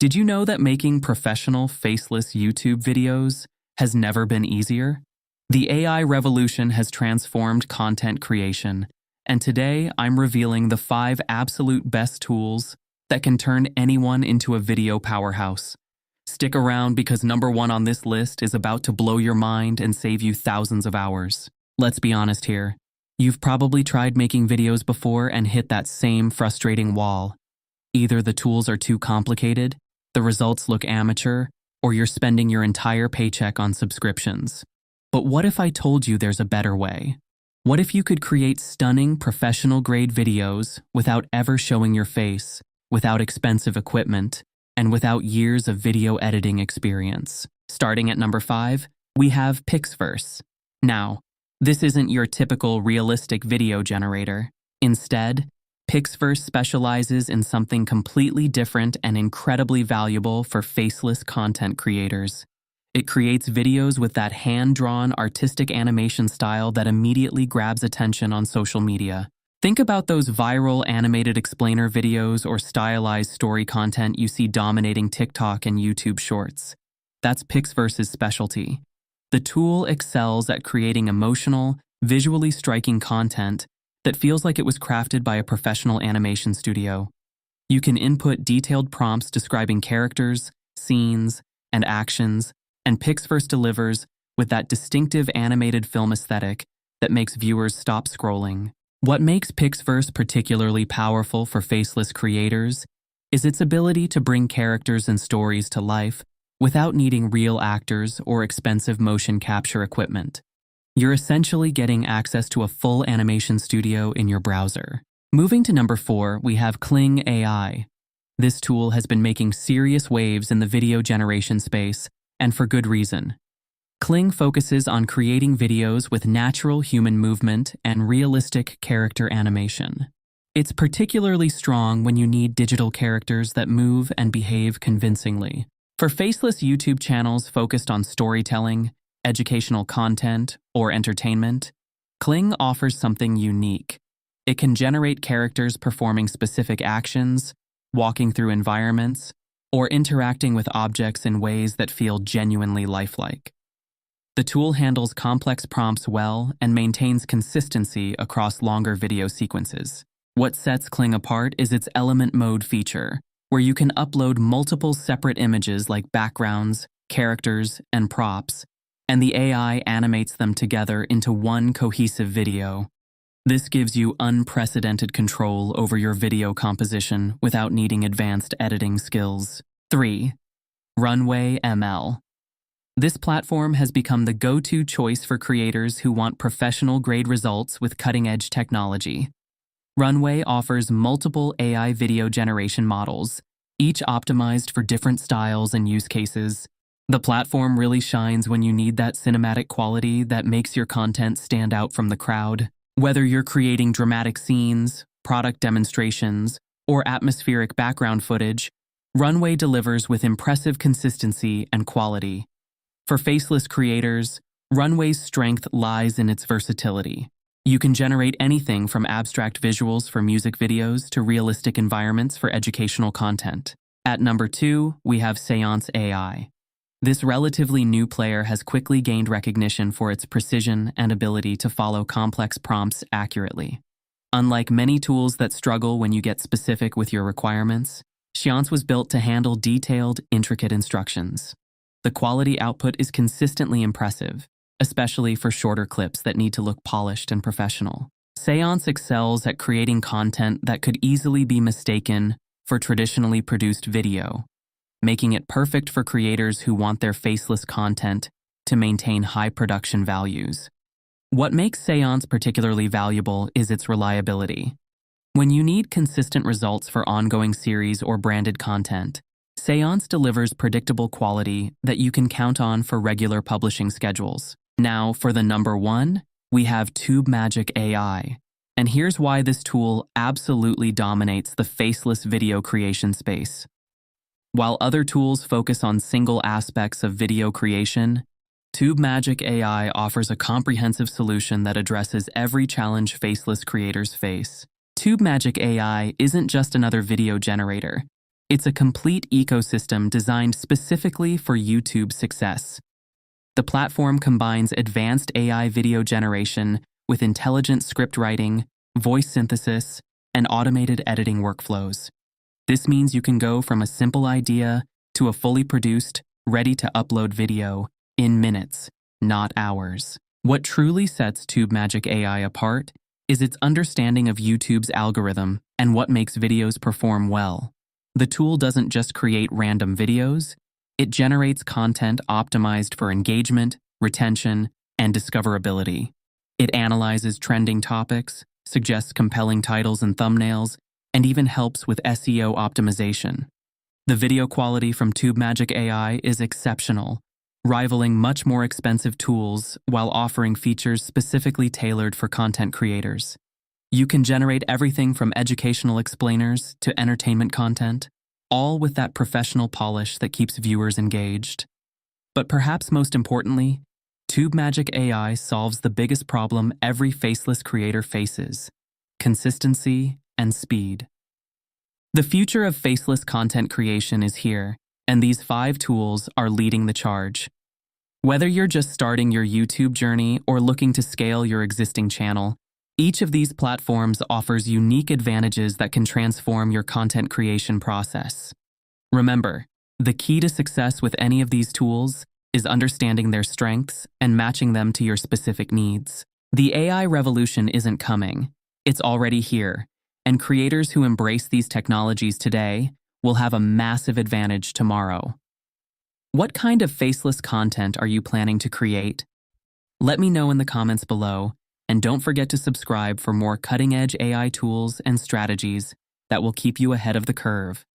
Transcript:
Did you know that making professional faceless YouTube videos has never been easier? The AI revolution has transformed content creation, and today I'm revealing the 5 absolute best tools that can turn anyone into a video powerhouse. Stick around because number 1 on this list is about to blow your mind and save you thousands of hours. Let's be honest here. You've probably tried making videos before and hit that same frustrating wall. Either the tools are too complicated, the results look amateur, or you're spending your entire paycheck on subscriptions. But what if I told you there's a better way? What if you could create stunning professional-grade videos without ever showing your face, without expensive equipment, and without years of video editing experience? Starting at number 5, we have Pixverse. Now, this isn't your typical realistic video generator. Instead, Pixverse specializes in something completely different and incredibly valuable for faceless content creators. It creates videos with that hand-drawn artistic animation style that immediately grabs attention on social media. Think about those viral animated explainer videos or stylized story content you see dominating TikTok and YouTube Shorts. That's Pixverse's specialty. The tool excels at creating emotional, visually striking content that feels like it was crafted by a professional animation studio. You can input detailed prompts describing characters, scenes, and actions, and Pixverse delivers with that distinctive animated film aesthetic that makes viewers stop scrolling. What makes Pixverse particularly powerful for faceless creators is its ability to bring characters and stories to life without needing real actors or expensive motion capture equipment. You're essentially getting access to a full animation studio in your browser. Moving to number 4, we have Kling AI. This tool has been making serious waves in the video generation space, and for good reason. Kling focuses on creating videos with natural human movement and realistic character animation. It's particularly strong when you need digital characters that move and behave convincingly. For faceless YouTube channels focused on storytelling, educational content, or entertainment, Kling offers something unique. It can generate characters performing specific actions, walking through environments, or interacting with objects in ways that feel genuinely lifelike. The tool handles complex prompts well and maintains consistency across longer video sequences. What sets Kling apart is its element mode feature, where you can upload multiple separate images like backgrounds, characters, and props, and the AI animates them together into one cohesive video. This gives you unprecedented control over your video composition without needing advanced editing skills. 3. Runway ML. This platform has become the go-to choice for creators who want professional-grade results with cutting-edge technology. Runway offers multiple AI video generation models, each optimized for different styles and use cases. The platform really shines when you need that cinematic quality that makes your content stand out from the crowd. Whether you're creating dramatic scenes, product demonstrations, or atmospheric background footage, Runway delivers with impressive consistency and quality. For faceless creators, Runway's strength lies in its versatility. You can generate anything from abstract visuals for music videos to realistic environments for educational content. At number 2, we have Seance AI. This relatively new player has quickly gained recognition for its precision and ability to follow complex prompts accurately. Unlike many tools that struggle when you get specific with your requirements, Seance was built to handle detailed, intricate instructions. The quality output is consistently impressive, especially for shorter clips that need to look polished and professional. Seance excels at creating content that could easily be mistaken for traditionally produced video, making it perfect for creators who want their faceless content to maintain high production values. What makes Seance particularly valuable is its reliability. When you need consistent results for ongoing series or branded content, Seance delivers predictable quality that you can count on for regular publishing schedules. Now, for the number 1, we have TubeMargic AI. And here's why this tool absolutely dominates the faceless video creation space. While other tools focus on single aspects of video creation, TubeMargic AI offers a comprehensive solution that addresses every challenge faceless creators face. TubeMargic AI isn't just another video generator. It's a complete ecosystem designed specifically for YouTube's success. The platform combines advanced AI video generation with intelligent script writing, voice synthesis, and automated editing workflows. This means you can go from a simple idea to a fully produced, ready-to-upload video in minutes, not hours. What truly sets TubeMargic AI apart is its understanding of YouTube's algorithm and what makes videos perform well. The tool doesn't just create random videos, it generates content optimized for engagement, retention, and discoverability. It analyzes trending topics, suggests compelling titles and thumbnails, and even helps with SEO optimization. The video quality from TubeMargic AI is exceptional, rivaling much more expensive tools while offering features specifically tailored for content creators. You can generate everything from educational explainers to entertainment content, all with that professional polish that keeps viewers engaged. But perhaps most importantly, TubeMargic AI solves the biggest problem every faceless creator faces: consistency and speed. The future of faceless content creation is here, and these 5 tools are leading the charge. Whether you're just starting your YouTube journey or looking to scale your existing channel, each of these platforms offers unique advantages that can transform your content creation process. Remember, the key to success with any of these tools is understanding their strengths and matching them to your specific needs. The AI revolution isn't coming, it's already here, and creators who embrace these technologies today will have a massive advantage tomorrow. What kind of faceless content are you planning to create? Let me know in the comments below, and don't forget to subscribe for more cutting-edge AI tools and strategies that will keep you ahead of the curve.